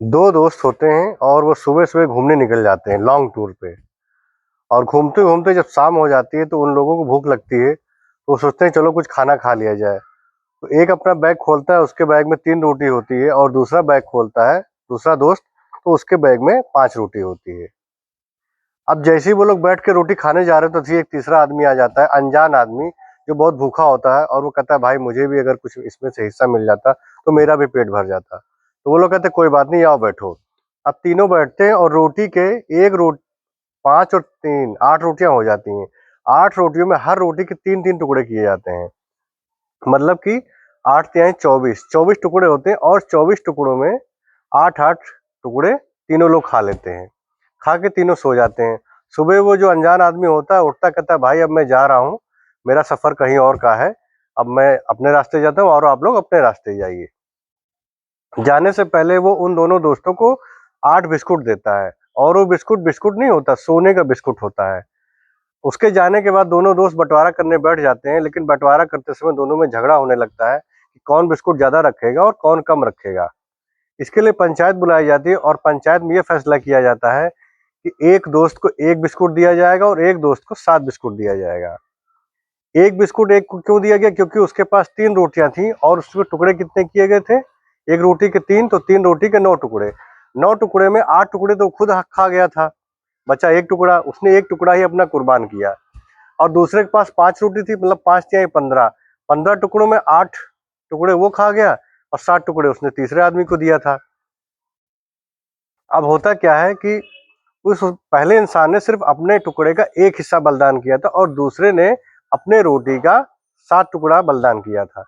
दो दोस्त होते हैं और वो सुबह-सुबह घूमने निकल जाते हैं लॉन्ग टूर पे। और घूमते-घूमते जब शाम हो जाती है तो उन लोगों को भूख लगती है, तो वो सोचते हैं चलो कुछ खाना खा लिया जाए। तो एक अपना बैग खोलता है, उसके बैग में 3 रोटी होती है और दूसरा बैग खोलता है, दूसरा दोस्त, तो उसके बैग में 5 रोटी होती है। अब जैसे ही वो लोग बैठ के रोटी खाने जा रहे हैं तो एक तीसरा आदमी आ जाता है, अनजान आदमी, जो बहुत भूखा होता है और वो कहता है भाई मुझे भी अगर कुछ इसमें से हिस्सा मिल जाता तो मेरा भी पेट भर जाता। तो वो लोग कहते हैं कोई बात नहीं, आओ बैठो। अब तीनों बैठते हैं और रोटी के एक रो 5 और 3 8 रोटियाँ हो जाती हैं। 8 रोटियों में हर रोटी के 3-3 टुकड़े किए जाते हैं। मतलब कि 8 तिहाई 24, 24 टुकड़े होते हैं और 24 टुकड़ों में 8-8 टुकड़े तीनों लोग खा लेते हैं। खा के तीनों सो जाते हैं। सुबह वो जो अनजान आदमी होता है उठता, कहता है भाई अब मैं जा रहा हूँ, मेरा सफ़र कहीं और का है, अब मैं अपने रास्ते जाता हूँ और आप लोग अपने रास्ते जाइए। जाने से पहले वो उन दोनों दोस्तों को 8 बिस्कुट देता है और वो बिस्कुट बिस्कुट नहीं होता, सोने का बिस्कुट होता है। उसके जाने के बाद दोनों दोस्त बँटवारा करने बैठ जाते हैं, लेकिन बँटवारा करते समय दोनों में झगड़ा होने लगता है कि कौन बिस्कुट ज़्यादा रखेगा और कौन कम रखेगा। इसके लिए पंचायत बुलाई जाती है और पंचायत में ये फैसला किया जाता है कि एक दोस्त को 1 बिस्कुट दिया जाएगा और एक दोस्त को 7 बिस्कुट दिया जाएगा। 1 बिस्कुट एक को क्यों दिया गया? क्योंकि उसके पास 3 रोटियाँ थीं और उसके टुकड़े कितने किए गए थे? 1 रोटी के 3 तो 3 रोटी के 9 टुकड़े। 9 टुकड़े में 8 टुकड़े तो खुद खा गया था। बचा 1 टुकड़ा, उसने 1 टुकड़ा ही अपना कुर्बान किया। और दूसरे के पास 5 रोटी थी, मतलब 5 तिहाई 15, 15 टुकड़ों में 8 टुकड़े वो खा गया और 7 टुकड़े उसने तीसरे आदमी को दिया था। अब होता क्या है कि उस पहले इंसान ने सिर्फ अपने टुकड़े का एक हिस्सा बलिदान किया था और दूसरे ने अपने रोटी का 7 टुकड़ा बलिदान किया था।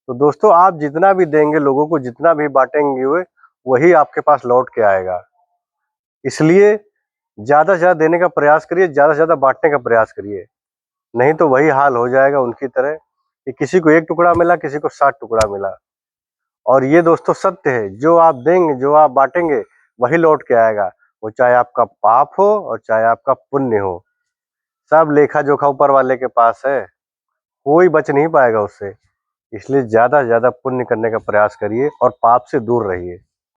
तो दोस्तों, आप जितना भी देंगे लोगों को, जितना भी बाँटेंगे वही आपके पास लौट के आएगा। इसलिए ज़्यादा से ज़्यादा देने का प्रयास करिए, ज़्यादा से ज़्यादा बाँटने का प्रयास करिए। नहीं तो वही हाल हो जाएगा उनकी तरह कि किसी को 1 टुकड़ा मिला, किसी को 7 टुकड़ा मिला। और ये दोस्तों सत्य है, जो आप देंगे, जो आप बाँटेंगे, वही लौट के आएगा। वो चाहे आपका पाप हो और चाहे आपका पुण्य हो। सब लेखा-जोखा ऊपर वाले के पास है, कोई बच नहीं पाएगा उससे। इसलिए ज़्यादा से ज़्यादा पुण्य करने का प्रयास करिए और पाप से दूर रहिए।